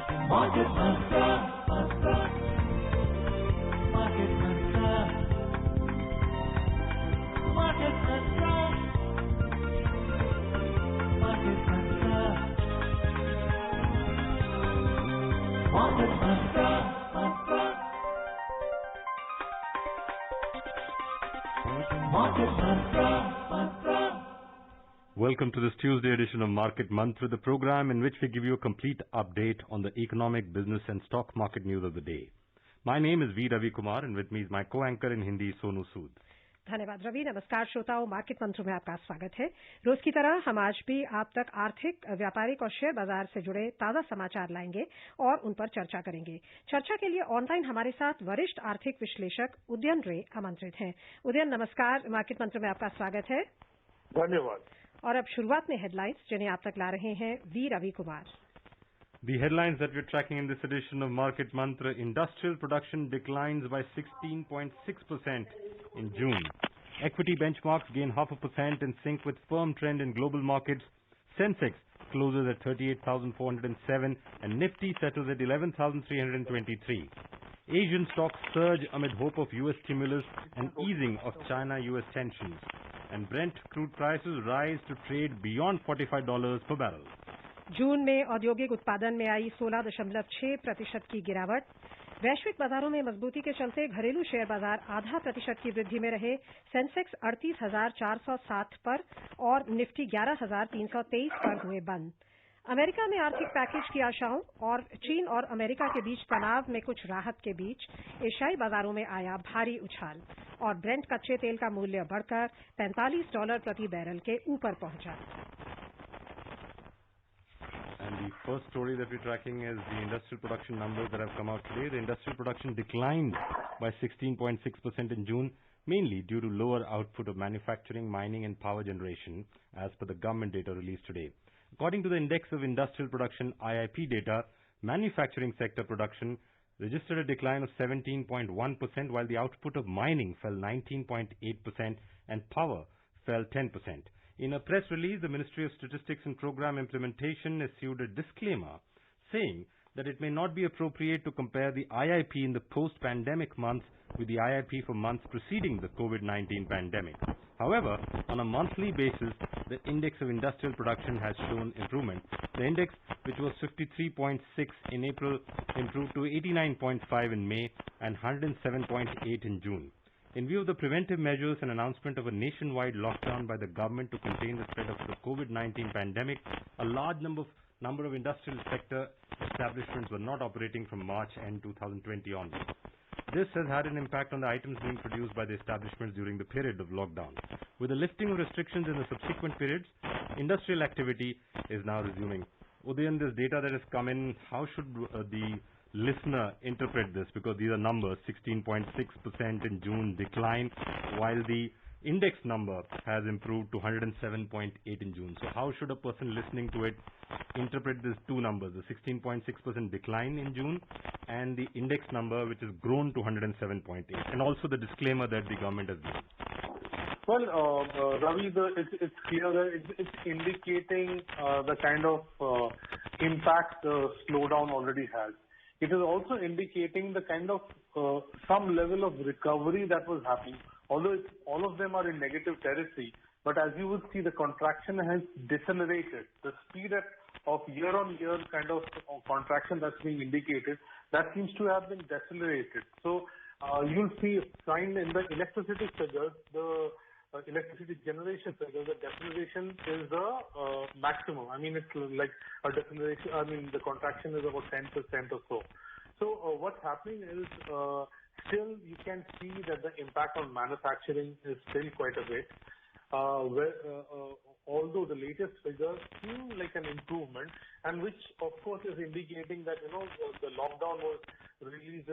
Market Mantra. Market Mantra. Market Mantra. Market Mantra. Market Mantra. Market Mantra. Welcome to this Tuesday edition of Market Mantra, the program in which we give you a complete update on the economic, business and stock market news of the day. My name is V. Ravi Kumar and with me is my co-anchor in Hindi, Sonu Sood. धन्यवाद रवि। नमस्कार श्रोताओं, market मंत्र में आपका स्वागत है। रोज की तरह हम आज भी आप तक आर्थिक, व्यापारिक और शेयर बाजार से जुड़े ताजा समाचार लाएंगे और उन पर चर्चा करेंगे। चर्चा के लिए ऑनलाइन हमारे साथ वरिष्ठ आर्थिक विश्लेषक उदयन रे आमंत्रित हैं। उदयन, नमस्कार। मार्केट मंत्र में आपका स्वागत है। धन्यवाद। और अब शुरुआत में हेडलाइंस, जिन्हें आप तक ला रहे हैं V Ravi Kumar. The headlines that we're tracking in this edition of Market Mantra: industrial production declines by 16.6% in June. Equity benchmarks gain 0.5% in sync with firm trend in global markets. Sensex closes at 38,407 and Nifty settles at 11,323. Asian stocks surge amid hope of US stimulus and easing of China-US tensions. And Brent crude prices rise to trade beyond $45 per barrel. जून में औद्योगिक उत्पादन में आई 16.6% की गिरावट। वैश्विक बाजारों में मजबूती के चलते घरेलू शेयर बाजार 0.5% की वृद्धि में रहे। सेंसेक्स 38,460 पर और निफ्टी 11,323 पर हुए बंद। अमेरिका में आर्थिक पैकेज की आशाओं और चीन और अमेरिका के बीच तनाव में कुछ राहत के बीच एशियाई बाजारों में आया भारी उछाल और ब्रेंट कच्चे तेल का मूल्य बढ़कर $45 प्रति बैरल के ऊपर पहुंचा। And the first story that we're tracking is the industrial production numbers that have come out today. The industrial production declined by 16.6% in June, mainly due to lower output of manufacturing, mining and power generation, as per the government data released today. According to the Index of Industrial Production IIP data, manufacturing sector production registered a decline of 17.1%, while the output of mining fell 19.8% and power fell 10%. In a press release, the Ministry of Statistics and Program Implementation issued a disclaimer saying that it may not be appropriate to compare the IIP in the post-pandemic months with the IIP for months preceding the COVID-19 pandemic. However, on a monthly basis, the Index of Industrial Production has shown improvement. The index, which was 53.6 in April, improved to 89.5 in May and 107.8 in June. In view of the preventive measures and announcement of a nationwide lockdown by the government to contain the spread of the COVID-19 pandemic, a large number of industrial sector establishments were not operating from March end 2020 onwards. This has had an impact on the items being produced by the establishments during the period of lockdown. With the lifting of restrictions in the subsequent periods, industrial activity is now resuming. Udayan, this data that has come in, how should the listener interpret this? Because these are numbers, 16.6% in June decline, while the index number has improved to 107.8 in June. So how should a person listening to it interpret these two numbers, the 16.6% decline in June and the index number which has grown to 107.8, and also the disclaimer that the government has given? Well, Ravi, it's clear that it's indicating the kind of impact the slowdown already has. It is also indicating the kind of some level of recovery that was happening, although all of them are in negative territory. But as you would see, the contraction has decelerated. The speed of year-on-year kind of contraction that's being indicated, that seems to have been decelerated. So you'll see sign in the electricity figures, the electricity generation figures, the deceleration is the maximum. I mean, it's like a deceleration. I mean, the contraction is about 10% or so. So what's happening is still you can see that the impact on manufacturing is still quite a bit. Although the latest figures seem like an improvement, and which of course is indicating that the lockdown was released,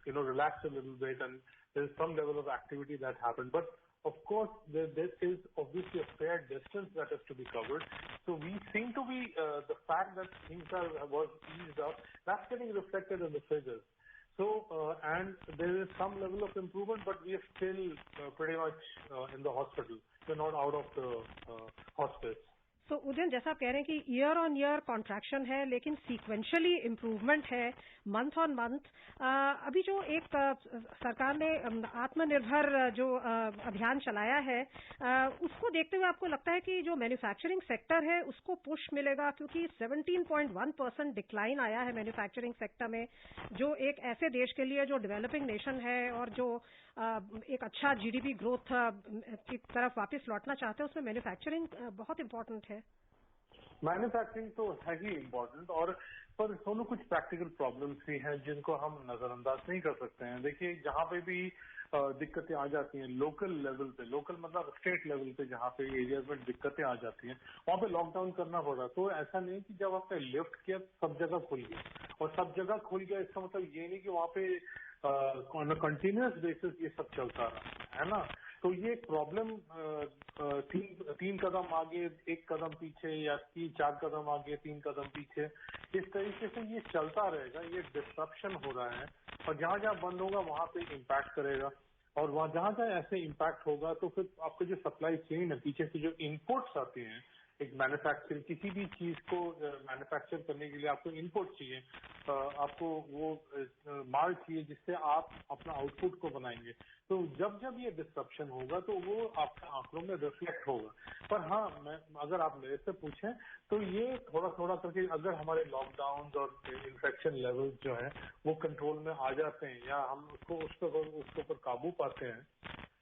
relaxed a little bit, and there's some level of activity that happened. But of course, there is obviously a fair distance that has to be covered. So we seem to be the fact that things was eased up, that's getting reflected in the figures. So, and there is some level of improvement, but we are still pretty much in the hospital. We're not out of the hospice. So, Udayan, जैसा आप कह रहे हैं कि year on year contraction है, लेकिन sequentially improvement है month on month. अभी जो एक सरकार ने आत्मनिर्भर जो अभियान चलाया है, उसको देखते हुए आपको लगता है कि जो मैन्युफैक्चरिंग सेक्टर है उसको पुश मिलेगा? क्योंकि 17.1% डिक्लाइन आया है मैन्युफैक्चरिंग सेक्टर में, जो एक ऐसे देश के लिए जो डेवलपिंग नेशन है और जो एक अच्छा जीडीपी ग्रोथ की तरफ वापस लौटना चाहते हैं, उसमें मैन्युफैक्चरिंग बहुत इंपॉर्टेंट है। मैन्युफैक्चरिंग तो है ही इम्पोर्टेंट, और पर सोनू कुछ प्रैक्टिकल प्रॉब्लम्स भी हैं जिनको हम नजरअंदाज नहीं कर सकते हैं। देखिए, जहाँ पे भी दिक्कतें आ जाती हैं लोकल लेवल पे, लोकल मतलब स्टेट लेवल पे, जहाँ पे एरियाज में दिक्कतें आ जाती हैं वहाँ पे लॉकडाउन करना पड़ा। तो ऐसा नहीं कि जब आपने लिफ्ट किया सब जगह खुल गया, और सब जगह खुल गया इसका मतलब ये नहीं कि वहाँ पे ऑन अ कंटिन्यूअस बेसिस ये सब चलता रहा है ना। तो ये प्रॉब्लम तीन कदम आगे एक कदम पीछे, या 4 कदम आगे 3 कदम पीछे, इस तरीके से ये चलता रहेगा। ये डिस्ट्रप्शन हो रहा है, और जहां जहां बंद होगा वहां पे इम्पैक्ट करेगा, और वहां जहां जहां ऐसे इम्पैक्ट होगा तो फिर आपको जो सप्लाई चेन है, पीछे से जो इनपुट्स आती हैं एक मैन्युफैक्चर, किसी भी चीज को मैन्युफैक्चर करने के लिए आपको इनपुट चाहिए, आपको वो माल चाहिए जिससे आप अपना आउटपुट को बनाएंगे। तो जब जब ये डिस्ट्रप्शन होगा तो वो आपके आंकड़ों में रिफ्लेक्ट होगा। पर हाँ, अगर आप मेरे से पूछें तो ये थोड़ा थोड़ा करके अगर हमारे लॉकडाउन और इन्फेक्शन लेवल जो है वो कंट्रोल में आ जाते हैं, या हम उसके ऊपर काबू पाते हैं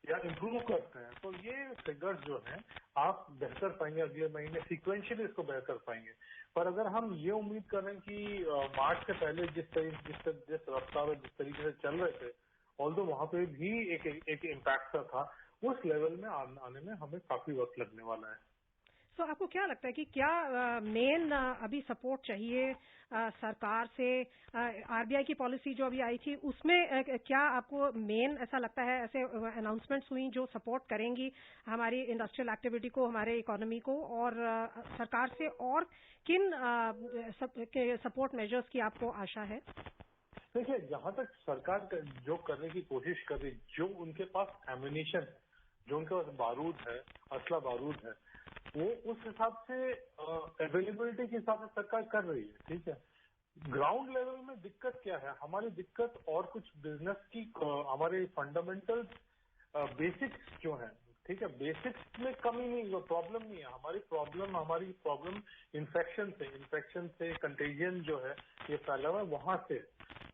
या इम्प्रूव करते हैं, तो ये फिगर्स जो हैं आप बेहतर पाएंगे अगले महीने, सीक्वेंशियली इसको बेहतर पाएंगे। पर अगर हम ये उम्मीद करें कि मार्च से पहले जिस रफ्तार और जिस तरीके से चल रहे थे, ऑल्दो वहां पे भी एक इम्पैक्ट था, उस लेवल में आने में हमें काफी वक्त लगने वाला है। तो आपको क्या लगता है कि क्या मेन अभी सपोर्ट चाहिए सरकार से? आरबीआई की पॉलिसी जो अभी आई थी उसमें क्या आपको मेन ऐसा लगता है, ऐसे अनाउंसमेंट्स हुई जो सपोर्ट करेंगी हमारी इंडस्ट्रियल एक्टिविटी को, हमारे इकोनॉमी को, और सरकार से और किन सपोर्ट मेजर्स की आपको आशा है? देखिए, जहां तक सरकार जो करने की कोशिश कर रही, जो उनके पास एम्युनिशन है, जो उनके पास बारूद है, असला बारूद है, वो उस हिसाब से अवेलेबिलिटी के हिसाब से सरकार कर रही है। ठीक है, ग्राउंड लेवल में दिक्कत क्या है? हमारी दिक्कत और कुछ बिजनेस की हमारे फंडामेंटल बेसिक्स जो है, ठीक है, बेसिक्स में कमी नहीं है, प्रॉब्लम नहीं है। हमारी प्रॉब्लम इन्फेक्शन से कंटेजियन जो है ये फैला हुआ है वहां से।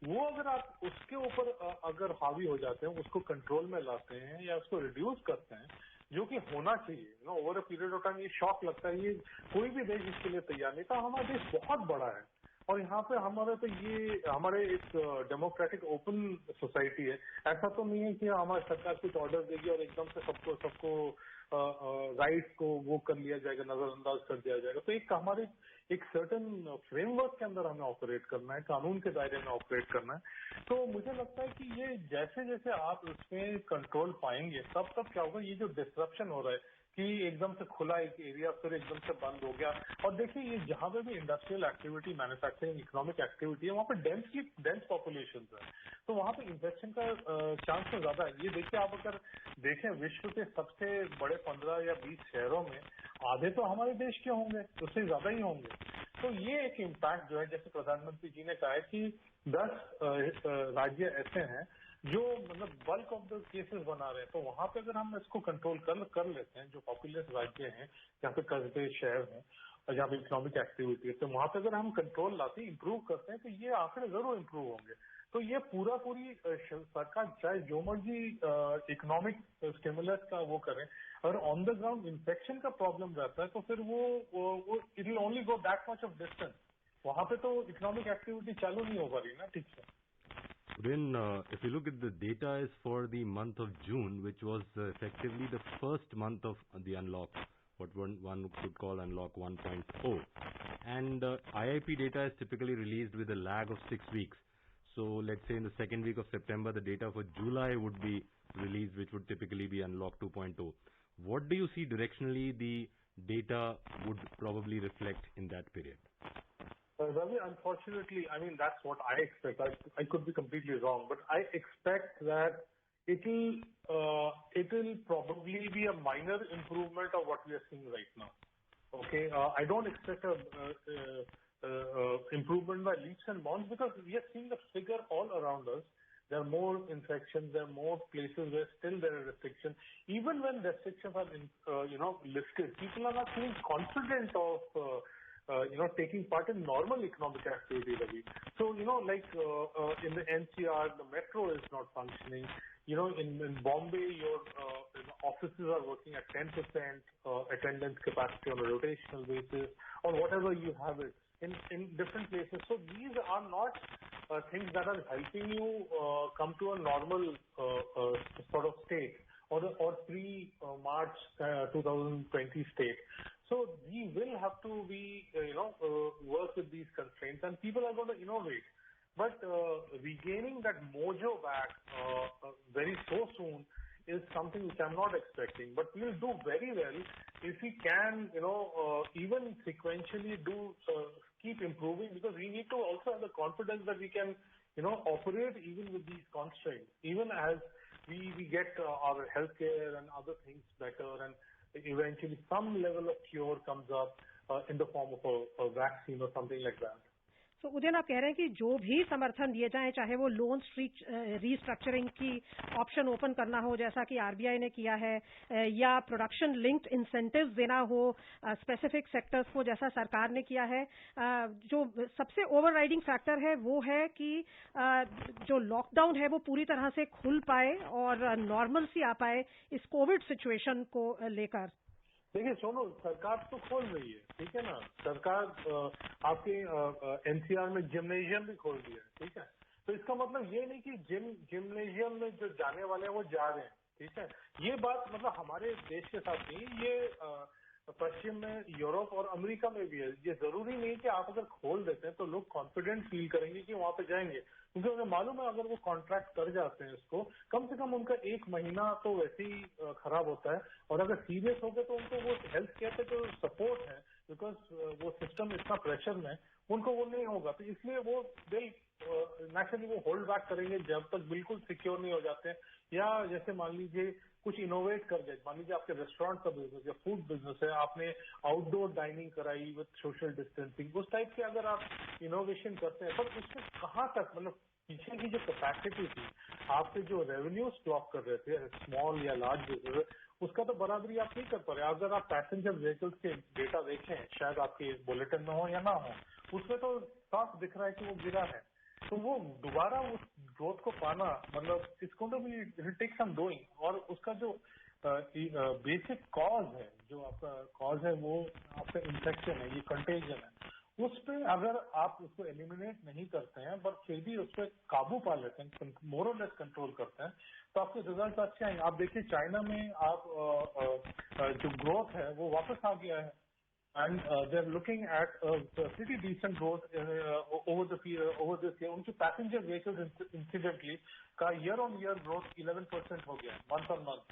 वो अगर आप उसके ऊपर अगर हावी हो जाते हैं, उसको कंट्रोल में लाते हैं या उसको रिड्यूस करते हैं, जो कि होना चाहिए ना, over a period of time ये शॉक लगता है, ये कोई भी देश इसके लिए तैयार नहीं था। हमारा देश बहुत बड़ा है, और यहाँ पे हमारे एक डेमोक्रेटिक ओपन सोसाइटी है। ऐसा तो नहीं है कि हमारी सरकार कुछ ऑर्डर देगी और एकदम से सबको राइट्स को वो कर लिया जाएगा, नजरअंदाज कर दिया जाएगा। तो हमारे एक सर्टेन फ्रेमवर्क के अंदर हमें ऑपरेट करना है, कानून के दायरे में ऑपरेट करना है। तो मुझे लगता है कि ये जैसे जैसे आप उसमें कंट्रोल पाएंगे, तब क्या होगा, ये जो डिस्ट्रप्शन हो रहा है कि एकदम से खुला एक एरिया फिर एकदम से बंद हो गया। और देखिए, ये जहां पे भी industrial activity, manufacturing, economic activity है, वहां पे डेंस पॉपुलेशन है, तो वहां पे इन्फेक्शन का चांस तो ज्यादा है। ये देखिए, आप अगर देखें विश्व के सबसे बड़े 15 या 20 शहरों में आधे तो हमारे देश के होंगे, उससे ज्यादा ही होंगे। तो ये एक इम्पैक्ट जो है, जैसे प्रधानमंत्री जी ने कहा है कि 10 राज्य ऐसे हैं जो मतलब बल्क ऑफ द केसेस बना रहे हैं। तो वहां पे अगर हम इसको कंट्रोल कर लेते हैं, जो पॉपुलस राज्य हैं, जहाँ पे कस्बे शहर हैं और जहाँ पे इकोनॉमिक एक्टिविटी है, तो वहां पे अगर हम कंट्रोल लाते हैं, इंप्रूव करते हैं, तो ये आंकड़े जरूर इंप्रूव होंगे। तो ये पूरी सरकार चाहे जो मर्जी इकोनॉमिक स्टिमुलस का वो करें, अगर ऑन द ग्राउंड इन्फेक्शन का प्रॉब्लम रहता है तो फिर वो it will only go that much of distance. वहां पे तो इकोनॉमिक एक्टिविटी चालू नहीं हो पा रही ना ठीक से। Then, if you look at the data is for the month of June, which was effectively the first month of the unlock, what one could call unlock 1.0. And IIP data is typically released with a lag of 6 weeks. So let's say in the second week of September, the data for July would be released, which would typically be unlock 2.0. What do you see directionally the data would probably reflect in that period? Ravi, unfortunately, I mean, that's what I expect. I could be completely wrong, but I expect that it'll probably be a minor improvement of what we are seeing right now. Okay, I don't expect a improvement by leaps and bounds because we are seeing the figure all around us. There are more infections. There are more places where still there are restrictions. Even when restrictions are, lifted, people are not feeling confident of, taking part in normal economic activity, Ravi. So, in the NCR, the metro is not functioning. In Bombay, your offices are working at 10% attendance capacity on a rotational basis, or whatever you have it in different places. So these are not things that are helping you come to a normal sort of state or pre-March 2020 state. So we will have to be, work with these constraints, and people are going to innovate. But regaining that mojo back very so soon is something which I'm not expecting. But we'll do very well if we can, even sequentially keep improving, because we need to also have the confidence that we can, operate even with these constraints, even as we get our healthcare and other things better, and eventually some level of cure comes up in the form of a vaccine or something like that. तो उदयन, आप कह रहे हैं कि जो भी समर्थन दिए जाएं, चाहे वो लोन रीस्ट्रक्चरिंग की ऑप्शन ओपन करना हो जैसा कि आरबीआई ने किया है, या प्रोडक्शन लिंक्ड इंसेंटिव्स देना हो स्पेसिफिक सेक्टर्स को जैसा सरकार ने किया है, जो सबसे ओवरराइडिंग फैक्टर है वो है कि जो लॉकडाउन है वो पूरी तरह से खुल पाए और नॉर्मल सी आ पाए इस कोविड सिचुएशन को लेकर। देखिए सोनू, सरकार तो खोल रही है, ठीक है ना। सरकार आपके एनसीआर में जिम्नेशियम भी खोल दिया है, ठीक है। तो इसका मतलब ये नहीं कि जिम्नेशियम में जो जाने वाले हैं वो जा रहे हैं, ठीक है। ये बात मतलब हमारे देश के साथ नहीं, ये पश्चिम में यूरोप और अमेरिका में भी है। ये जरूरी नहीं कि आप अगर खोल देते हैं तो लोग कॉन्फिडेंट फील करेंगे कि वहां पे जाएंगे, क्योंकि उन्हें मालूम है अगर वो कॉन्ट्रैक्ट कर जाते हैं इसको, कम से कम उनका 1 महीना तो वैसे ही खराब होता है। और अगर सीरियस हो गए तो उनको वो हेल्थ केयर पे जो सपोर्ट है, बिकॉज वो सिस्टम इतना प्रेशर में, उनको वो नहीं होगा। तो इसलिए वो नेचुरली वो होल्ड बैक करेंगे जब तक बिल्कुल सिक्योर नहीं हो जाते हैं। या जैसे मान लीजिए कुछ इनोवेट कर गए, मान लीजिए आपके रेस्टोरेंट का बिजनेस या फूड बिजनेस है, आपने आउटडोर डाइनिंग कराई विद सोशल डिस्टेंसिंग, उस टाइप के अगर आप इनोवेशन करते हैं, पर उसमें कहाँ तक, मतलब पीछे की जो कैपेसिटी थी, आपके जो रेवेन्यूज क्लॉक कर रहे थे स्मॉल या लार्ज बिजनेस, उसका तो बराबरी आप नहीं कर पा रहे। अगर आप पैसेंजर व्हीकल्स के डेटा देखें, शायद आपके बुलेटिन में हो या ना हो, उसमें तो साफ दिख रहा है कि वो गिरा है। तो वो दोबारा उस ग्रोथ को पाना, मतलब इसको तो भी इट टेक सम डूइंग। और उसका जो बेसिक कॉज है, जो आपका कॉज है वो आपका इन्फेक्शन है, ये कंटेजन है, उस पर अगर आप उसको एलिमिनेट नहीं करते हैं पर फिर भी उस पर काबू पा लेते हैं, मोर और लेस कंट्रोल करते हैं, तो आपके रिजल्ट अच्छे आएंगे। आप देखिए चाइना में आप जो ग्रोथ है वो वापस आ गया है, and they're looking at a pretty decent growth over this year. उनकी पैसेंजर व्हीकल्स इंसिडेंटली का ईयर ऑन ईयर ग्रोथ 11% हो गया मंथ ऑन मंथ।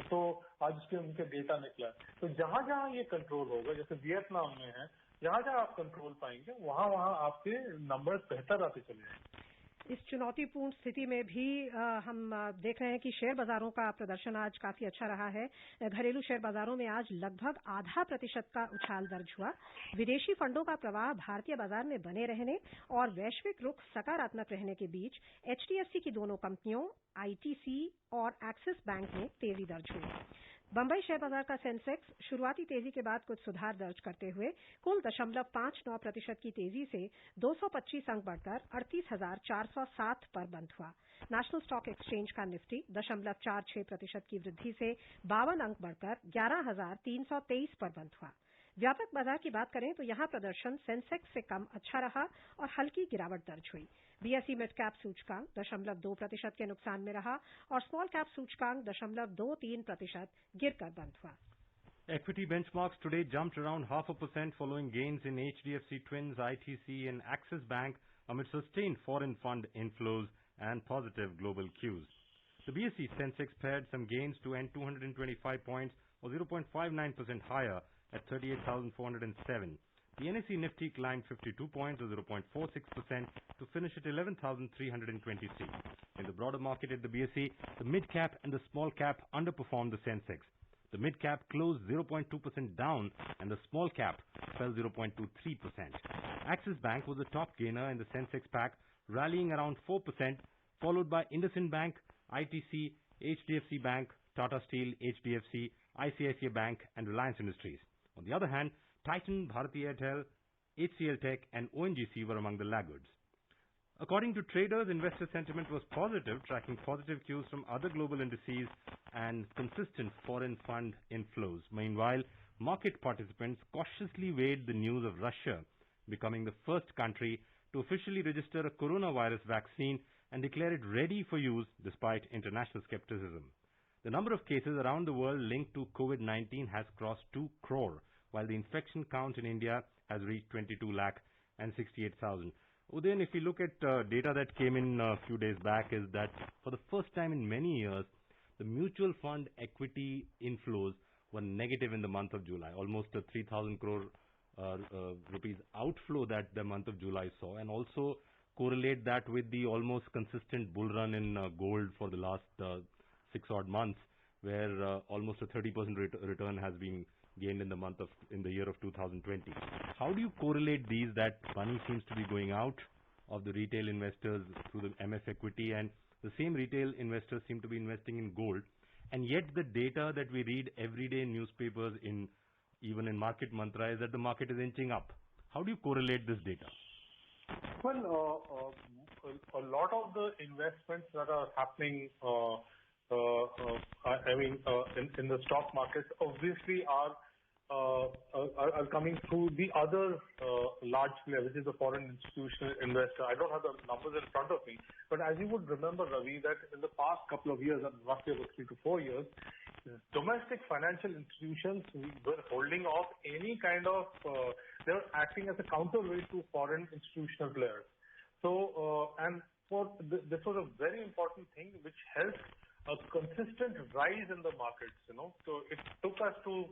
तो आज उसके उनके डेटा निकला। तो जहां जहां ये कंट्रोल होगा, जैसे वियतनाम में है, जहां जहां आप कंट्रोल पाएंगे वहां वहां आपके नंबर्स बेहतर आते चले जाएंगे। इस चुनौतीपूर्ण स्थिति में भी हम देख रहे हैं कि शेयर बाजारों का प्रदर्शन आज काफी अच्छा रहा है। घरेलू शेयर बाजारों में आज लगभग 0.5% का उछाल दर्ज हुआ। विदेशी फंडों का प्रवाह भारतीय बाजार में बने रहने और वैश्विक रुख सकारात्मक रहने के बीच एचडीएफसी की दोनों कंपनियों आईटीसी और एक्सिस बैंक में तेजी दर्ज हुई। बंबई शेयर बाजार का सेंसेक्स शुरुआती तेजी के बाद कुछ सुधार दर्ज करते हुए कुल 0.59% की तेजी से 225 अंक बढ़कर 38,407 पर बंद हुआ। नेशनल स्टॉक एक्सचेंज का निफ्टी 0.46% की वृद्धि से 52 अंक बढ़कर 11,323 पर बंद हुआ। व्यापक बाजार की बात करें तो यहां प्रदर्शन सेंसेक्स से कम अच्छा रहा और हल्की गिरावट दर्ज हुई। बीएसई मिड कैप सूचकांक 0.2% के नुकसान में रहा और स्मॉल कैप सूचकांक 0.23% गिरकर बंद हुआ। Equity benchmarks today jumped around 0.5% following gains in HDFC Twins, ITC and Axis Bank amid sustained foreign fund inflows and positive global cues. The BSE Sensex paired some gains to end 225 points or 0.59% higher at 38,407. The NSE Nifty climbed 52 points or 0.46% to finish at 11,323. In the broader market at the BSE, the mid-cap and the small cap underperformed the Sensex. The mid-cap closed 0.2% down and the small cap fell 0.23%. Axis Bank was the top gainer in the Sensex pack, rallying around 4%, followed by IndusInd Bank, ITC, HDFC Bank, Tata Steel, HDFC, ICICI Bank and Reliance Industries. On the other hand, Titan, Bharti Airtel, HCL Tech and ONGC were among the laggards. According to traders, investor sentiment was positive, tracking positive cues from other global indices and consistent foreign fund inflows. Meanwhile, market participants cautiously weighed the news of Russia becoming the first country to officially register a coronavirus vaccine and declare it ready for use despite international skepticism. The number of cases around the world linked to COVID-19 has crossed 2 crore, while the infection count in India has reached 22 lakh and 68,000. Udayan, if we look at data that came in a few days back, is that for the first time in many years, the mutual fund equity inflows were negative in the month of July, almost a 3,000 crore rupees outflow that the month of July saw, and also correlate that with the almost consistent bull run in gold for the last 6 odd months, where almost a 30% return has been gained in the year of 2020. How do you correlate these, that money seems to be going out of the retail investors through the MF equity and the same retail investors seem to be investing in gold, and yet the data that we read every day in newspapers, even in Market Mantra, is that the market is inching up. How do you correlate this data? Well, a lot of the investments that are happening in the stock markets obviously are coming through the other large player, which is the foreign institutional investor. I don't have the numbers in front of me, but as you would remember, Ravi, that in the past couple of years, roughly about 3 to 4 years, domestic financial institutions were holding off any kind of, they were acting as a counterweight to foreign institutional players. So, this was a very important thing which helped a consistent rise in the markets, So it took us to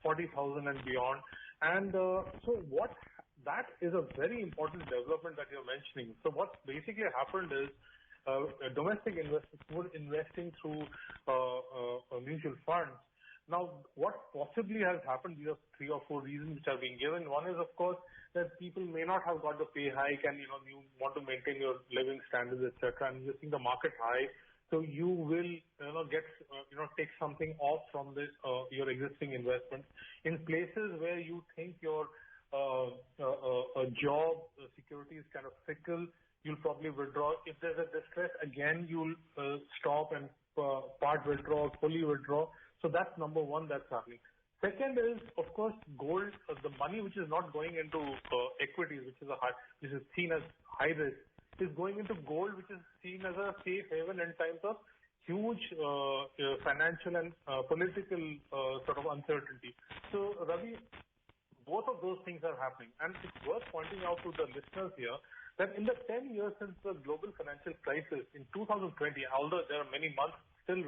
40,000 and beyond. And that is a very important development that you're mentioning. So what basically happened is domestic investors were investing through mutual funds. Now, what possibly has happened, these are 3 or 4 reasons which are being given. One is, of course, that people may not have got the pay hike and, you want to maintain your living standards, etc. And you're seeing the market high. So you will, take something off from this, your existing investments in places where you think your job security is kind of fickle. You'll probably withdraw. If there's a distress, again, you'll stop and part withdraw, fully withdraw. So that's number one that's happening. Second is, of course, gold. The money which is not going into equities, which is seen as high risk, is going into gold, which is seen as a safe haven in times of huge financial and political sort of uncertainty. So, Ravi, both of those things are happening. And it's worth pointing out to the listeners here that in the 10 years since the global financial crisis in 2020, although there are many months still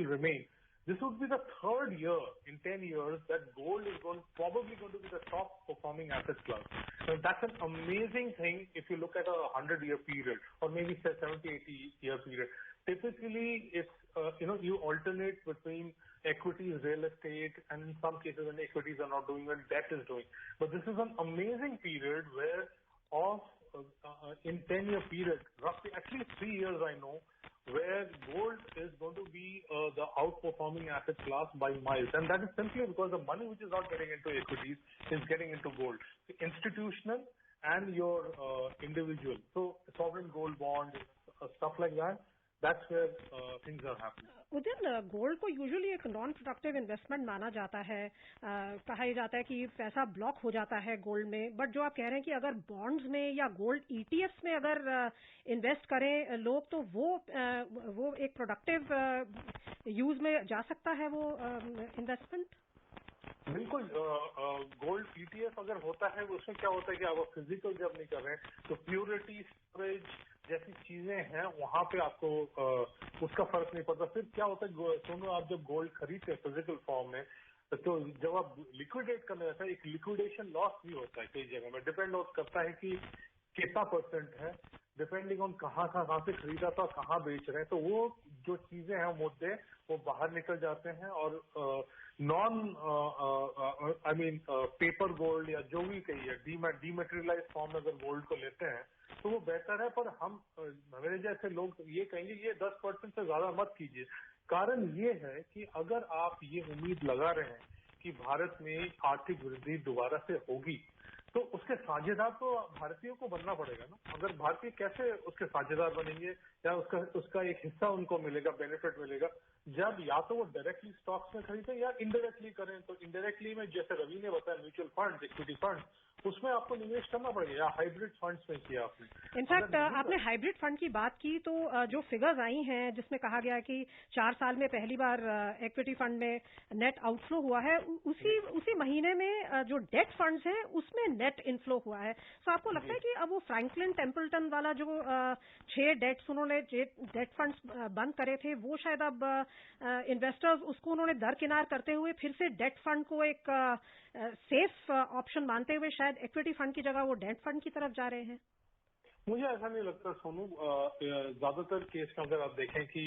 remain, this would be the third year in 10 years that gold is probably going to be the top performing asset class. So that's an amazing thing if you look at a 100-year period or maybe say 70, 80-year period. Typically, it's, you alternate between equities, real estate, and in some cases when equities are not doing well, debt is doing. But this is an amazing period where in 10-year period, roughly at least 3 years I know, where gold is going to be the outperforming asset class by miles. And that is simply because the money which is not getting into equities is getting into gold. The institutional and your individual. So sovereign gold bond, stuff like that. That's where things are happening. उधर gold को usually एक non productive investment माना जाता है, कहा जाता है कि पैसा ब्लॉक हो जाता है गोल्ड में, बट जो आप कह रहे हैं कि अगर बॉन्ड्स में या गोल्ड ईटीएफ्स में अगर इन्वेस्ट करें लोग, तो वो एक प्रोडक्टिव यूज में जा सकता है वो इन्वेस्टमेंट। बिल्कुल, गोल्ड ईटीएफ अगर होता है उसमें क्या होता है कि आप फिजिकल जब नहीं कर रहे हैं तो प्योरिटी, स्टोरेज जैसी चीजें हैं वहां पे आपको उसका फर्क नहीं पड़ता। फिर क्या होता है, सुनो, आप जब गोल्ड खरीदते हैं फिजिकल फॉर्म में, तो जब आप लिक्विडेट करने जाते हैं एक लिक्विडेशन लॉस भी होता है कई जगह में। डिपेंड करता है कि कितना % है, डिपेंडिंग ऑन कहाँ से खरीदा था, कहाँ बेच रहे हैं। तो वो जो चीजें हैं मुद्दे वो बाहर निकल जाते हैं और पेपर गोल्ड या जो भी कहिए डीमेटेरियलाइज फॉर्म में अगर गोल्ड को लेते हैं तो वो बेहतर है। पर हम मेरे जैसे लोग ये कहेंगे ये 10% से ज्यादा मत कीजिए। कारण ये है कि अगर आप ये उम्मीद लगा रहे हैं कि भारत में आर्थिक वृद्धि दोबारा से होगी तो उसके साझेदार तो भारतीयों को बनना पड़ेगा ना। अगर भारतीय कैसे उसके साझेदार बनेंगे या उसका एक हिस्सा उनको मिलेगा, बेनिफिट मिलेगा, जब या तो वो डायरेक्टली स्टॉक्स में खरीदें या इनडायरेक्टली करें। तो इनडायरेक्टली में जैसे रवि ने बताया म्यूचुअल फंड, इक्विटी फंड, उसमें आपको निवेश करना पड़ेगा या हाइब्रिड फंड्स में किया आपने। इनफैक्ट आपने हाइब्रिड फंड की बात की तो जो फिगर्स आई हैं जिसमें कहा गया कि 4 साल में पहली बार इक्विटी फंड में नेट आउटफ्लो हुआ है, उसी महीने में जो डेट फंड्स हैं उसमें नेट इनफ्लो हुआ है। तो आपको लगता है कि अब वो फ्रैंकलिन टेम्पल्टन वाला जो 6 डेट्स उन्होंने डेट फंड्स बंद करे थे वो शायद अब इन्वेस्टर्स उसको उन्होंने दरकिनार करते हुए फिर से डेट फंड को एक सेफ ऑप्शन मानते हुए शायद इक्विटी फंड की जगह वो डेट फंड की तरफ जा रहे हैं? मुझे ऐसा नहीं लगता सोनू। ज्यादातर केस में अगर आप देखें कि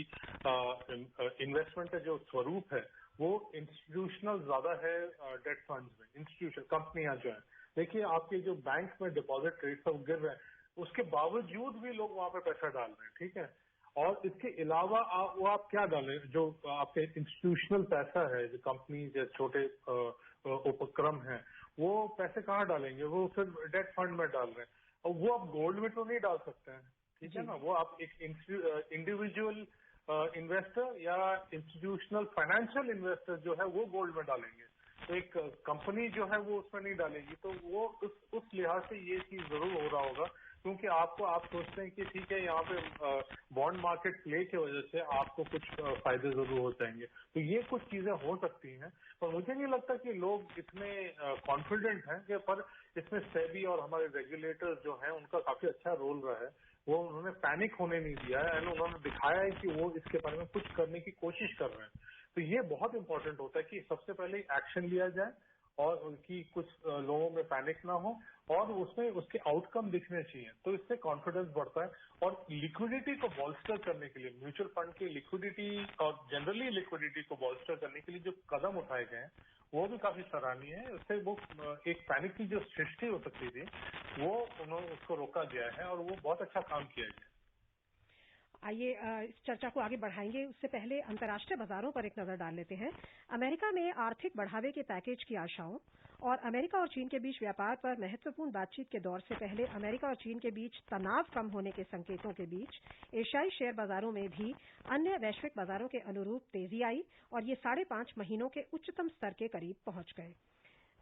इन्वेस्टमेंट का जो स्वरूप है वो इंस्टीट्यूशनल ज्यादा है डेट फंड्स में। इंस्टीट्यूशन कंपनियां जो है, देखिए आपके जो बैंक में डिपॉजिट रेट सब गिर रहे हैं, उसके बावजूद भी लोग वहां पे पैसा डाल रहे हैं, ठीक है। और इसके अलावा आप क्या डालें, जो आपके इंस्टीट्यूशनल पैसा है, जो कंपनी जो छोटे उपक्रम हैं, वो पैसे कहाँ डालेंगे? वो सिर्फ डेट फंड में डाल रहे हैं और वो आप गोल्ड में तो नहीं डाल सकते हैं, ठीक है ना। वो आप एक इंडिविजुअल इन्वेस्टर या इंस्टीट्यूशनल फाइनेंशियल इन्वेस्टर जो है वो गोल्ड में डालेंगे। तो एक कंपनी जो है वो उसमें नहीं डालेगी। तो वो उस लिहाज से ये चीज जरूर हो रहा होगा, क्योंकि आप सोचते हैं कि ठीक है यहाँ पे बॉन्ड मार्केट प्ले की वजह से आपको कुछ फायदे जरूर हो जाएंगे। तो ये कुछ चीजें हो सकती हैं, पर मुझे नहीं लगता कि लोग इतने कॉन्फिडेंट हैं कि पर इसमें सेबी और हमारे रेगुलेटर्स जो हैं उनका काफी अच्छा रोल रहा है। वो उन्होंने पैनिक होने नहीं दिया है एंड उन्होंने दिखाया है कि वो इसके बारे में कुछ करने की कोशिश कर रहे हैं। तो ये बहुत इंपॉर्टेंट होता है कि सबसे पहले एक्शन लिया जाए और उनकी कुछ लोगों में पैनिक ना हो और उसमें उसके आउटकम दिखने चाहिए। तो इससे कॉन्फिडेंस बढ़ता है। और लिक्विडिटी को बॉल्स्टर करने के लिए म्यूचुअल फंड की लिक्विडिटी और जनरली लिक्विडिटी को बॉल्स्टर करने के लिए जो कदम उठाए गए हैं वो भी काफी सराहनीय है। उससे वो एक पैनिक की जो सृष्टि हो सकती थी वो उन्होंने उसको रोका गया है और वो बहुत अच्छा काम किया गया है। आइए इस चर्चा को आगे बढ़ाएंगे। उससे पहले अंतर्राष्ट्रीय बाजारों पर एक नजर डाल लेते हैं। अमेरिका में आर्थिक बढ़ावे के पैकेज की आशाओं और अमेरिका और चीन के बीच व्यापार पर महत्वपूर्ण बातचीत के दौर से पहले अमेरिका और चीन के बीच तनाव कम होने के संकेतों के बीच एशियाई शेयर बाजारों में भी अन्य वैश्विक बाजारों के अनुरूप तेजी आई और ये 5.5 महीनों के उच्चतम स्तर के करीब पहुंच गए।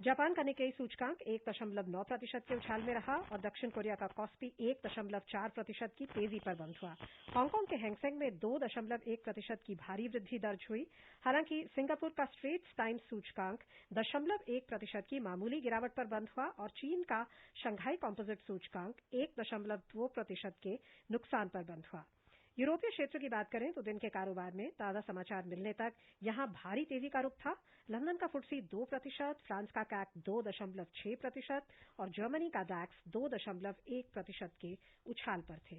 जापान का निक्केई सूचकांक 1.9% के उछाल में रहा और दक्षिण कोरिया का कॉस्पी 1.4% की तेजी पर बंद हुआ। हांगकांग के हैंगसेंग में 2.1% की भारी वृद्धि दर्ज हुई। हालांकि सिंगापुर का स्ट्रेट्स टाइम्स सूचकांक 0.1% की मामूली गिरावट पर बंद हुआ और चीन का शंघाई कॉम्पोजिट सूचकांक 1.2% के नुकसान पर बंद हुआ। यूरोपीय क्षेत्र की बात करें तो दिन के कारोबार में ताजा समाचार मिलने तक यहां भारी तेजी का रुख था। लंदन का फुट्सी 2%, फ्रांस का कैक 2.6% और जर्मनी का डैक्स 2.1% के उछाल पर थे।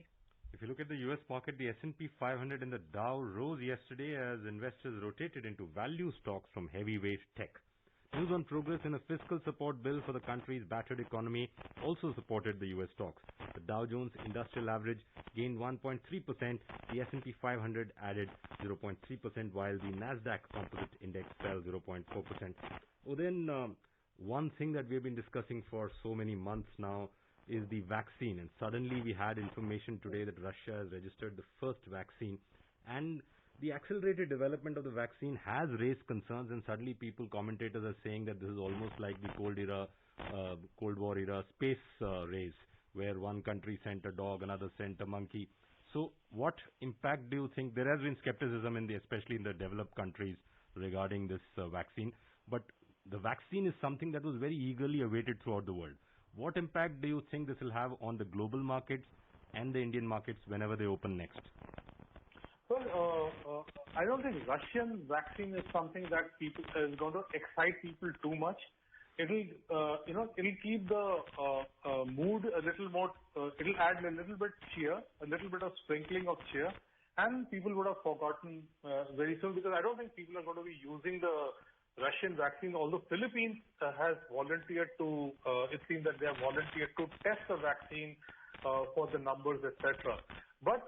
If you look at the US market, the S&P 500 and the Dow rose yesterday as investors rotated into value stocks from heavyweight tech. News on progress in a fiscal support bill for the country's battered economy also supported the US stocks. The Dow Jones Industrial Average gained 1.3%, the S&P 500 added 0.3%, while the Nasdaq Composite Index fell 0.4%. Oh, then one thing that we have been discussing for so many months now is the vaccine, and suddenly we had information today that Russia has registered the first vaccine, and the accelerated development of the vaccine has raised concerns, and suddenly commentators are saying that this is almost like the Cold War era space race, where one country sent a dog, another sent a monkey. So what impact do you think? There has been skepticism especially in the developed countries regarding this vaccine, but the vaccine is something that was very eagerly awaited throughout the world. What impact do you think this will have on the global markets and the Indian markets whenever they open next? Well, I don't think Russian vaccine is something that is going to excite people too much. It'll keep the mood a little more. It'll add a little bit cheer, a little bit of sprinkling of cheer. and people would have forgotten very soon, because I don't think people are going to be using the Russian vaccine, although Philippines has volunteered to, it seems that they have volunteered to test the vaccine for the numbers, etc. But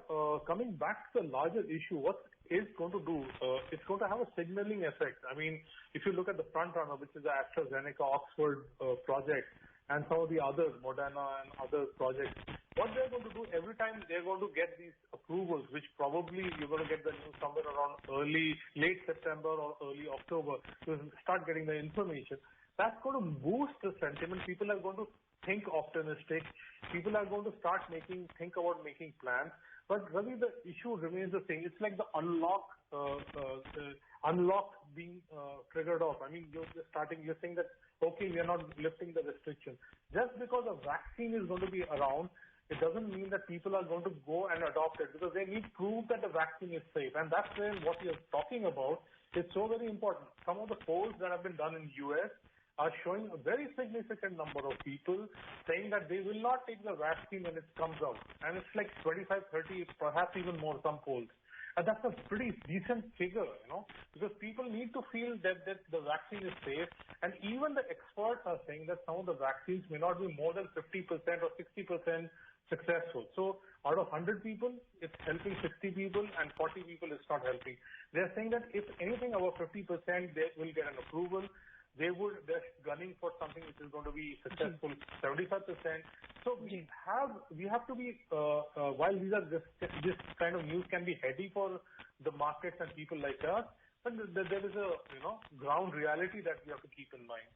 coming back to the larger issue, what is going to do, it's going to have a signaling effect. I mean, if you look at the front runner, which is the AstraZeneca Oxford project, and some of the others, Moderna and other projects, what they're going to do every time they're going to get these approvals, which probably you're going to get the news somewhere around late September or early October, to start getting the information. That's going to boost the sentiment. People are going to think optimistic. People are going to think about making plans. But Ravi, the issue remains the same. It's like the unlock being triggered off. I mean, you're saying that, okay, we are not lifting the restriction. Just because a vaccine is going to be around, it doesn't mean that people are going to go and adopt it, because they need proof that the vaccine is safe. And that's where what you're talking about is so very important. Some of the polls that have been done in US are showing a very significant number of people saying that they will not take the vaccine when it comes out. And it's like 25, 30, perhaps even more, some polls. And that's a pretty decent figure, because people need to feel that the vaccine is safe. And even the experts are saying that some of the vaccines may not be more than 50% or 60% successful. So out of 100 people, it's helping 60 people, and 40 people it's not helping. They're saying that if anything above 50%, they will get an approval. They're gunning for something which is going to be successful, 75%. So we have to be, while this kind of news can be heady for the markets and people like us, but there is a ground reality that we have to keep in mind.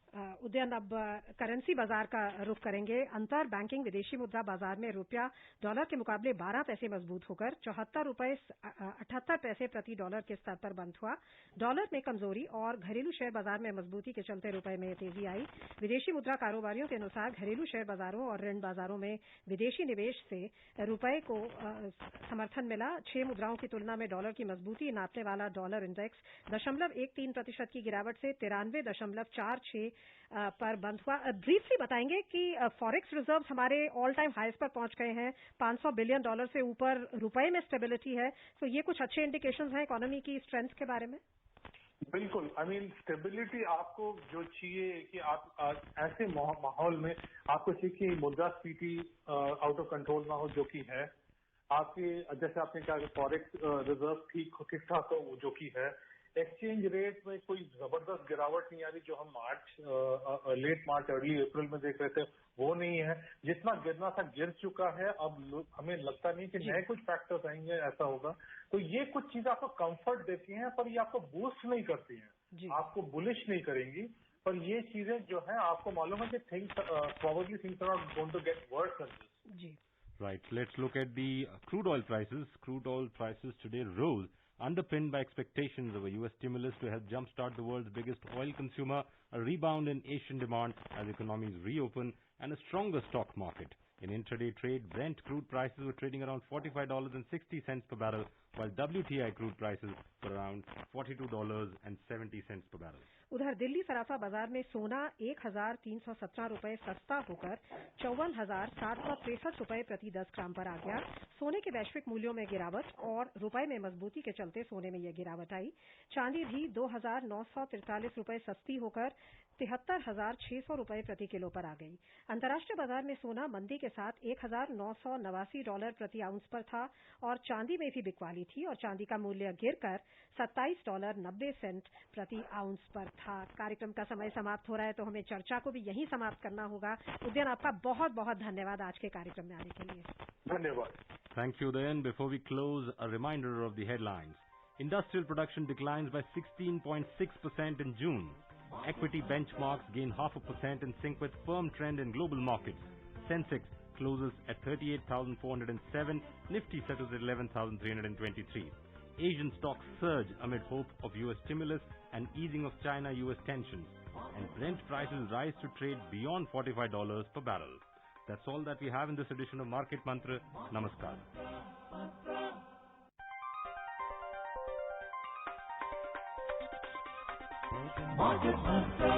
Udayan, अब currency बाजार का रुख करेंगे। अंतर banking विदेशी मुद्रा बाजार में रुपया डॉलर के मुकाबले 12 पैसे मजबूत होकर 74 पैसे प्रति डॉलर के स्तर पर बंद हुआ। डॉलर में कमजोरी और घरेलू शेयर बाजार में मजबूती के चलते रुपए में तेजी आई। विदेशी मुद्रा कारोबारियों के अनुसार घरेलू शेयर बाजारों और ऋण बाजारों में विदेशी निवेश से रुपए को समर्थन मिला। 6 मुद्राओं की तुलना में डॉलर की मजबूती नापने वाला डॉलर इंडेक्स 0.13% की गिरावट से 93.46 पर बंद हुआ। ब्रीफली बताएंगे कि फॉरेक्स रिजर्व हमारे ऑल टाइम हाईज पर पहुंच गए हैं। $500 बिलियन से ऊपर रुपए में स्टेबिलिटी है। तो ये कुछ अच्छे इंडिकेशंस हैं इकोनॉमी की स्ट्रेंथ के बारे में। बिल्कुल, आई मीन स्टेबिलिटी आपको जो चाहिए कि आप ऐसे माहौल में आपको चाहिए कि मुद्रास्फीति आउट ऑफ कंट्रोल ना हो, जो कि है। आपके जैसे आपने कहा कि फॉरेक्स रिजर्व ठीक ठाक हो, जो कि है। एक्सचेंज रेट में कोई जबरदस्त गिरावट नहीं आ रही, जो हम लेट मार्च अर्ली अप्रैल में देख रहे थे, वो नहीं है। जितना गिरना था गिर चुका है। अब हमें लगता नहीं कि नए कुछ फैक्टर्स आएंगे, ऐसा होगा। तो ये कुछ चीजें आपको कंफर्ट देती हैं, पर ये आपको बूस्ट नहीं करती हैं, आपको बुलिश नहीं करेंगी। पर ये चीजें जो है, आपको मालूम है कि probably things are not going to get worse than this. Ji, Right. Let's look at the crude oil prices. Crude oil prices today rose, underpinned by expectations of a U.S. stimulus to help jumpstart the world's biggest oil consumer, a rebound in Asian demand as economies reopen, and a stronger stock market. In intraday trade, Brent crude prices were trading around $45.60 per barrel, while WTI crude prices were around $42.70 per barrel. उधर दिल्ली सराफा बाजार में सोना 1,317 रुपए सस्ता होकर 54,763 रुपए प्रति 10 ग्राम पर आ गया। सोने के वैश्विक मूल्यों में गिरावट और रुपए में मजबूती के चलते सोने में यह गिरावट आई। चांदी भी 2,943 रुपए सस्ती होकर 73,600 रुपए प्रति किलो पर आ गई। अंतर्राष्ट्रीय बाजार में सोना मंदी के साथ $1,989 प्रति आउंस पर था और चांदी में भी बिकवाली थी और चांदी का मूल्य गिरकर $27.90 प्रति आउंस पर था। कार्यक्रम का समय समाप्त हो रहा है, तो हमें चर्चा को भी यहीं समाप्त करना होगा। उदयन, आपका बहुत बहुत धन्यवाद आज के कार्यक्रम में आने के लिए। धन्यवाद। Thank you, Udayan. Before we close, a reminder of the headlines. Industrial production declines by 16.6% in June. Equity benchmarks gain 0.5% in sync with firm trend in global markets. Sensex closes at 38,407. Nifty settles at 11,323. Asian stocks surge amid hope of U.S. stimulus and easing of China-U.S. tensions. And Brent prices rise to trade beyond $45 per barrel. That's all that we have in this edition of Market Mantra. Namaskar. Market Mantra.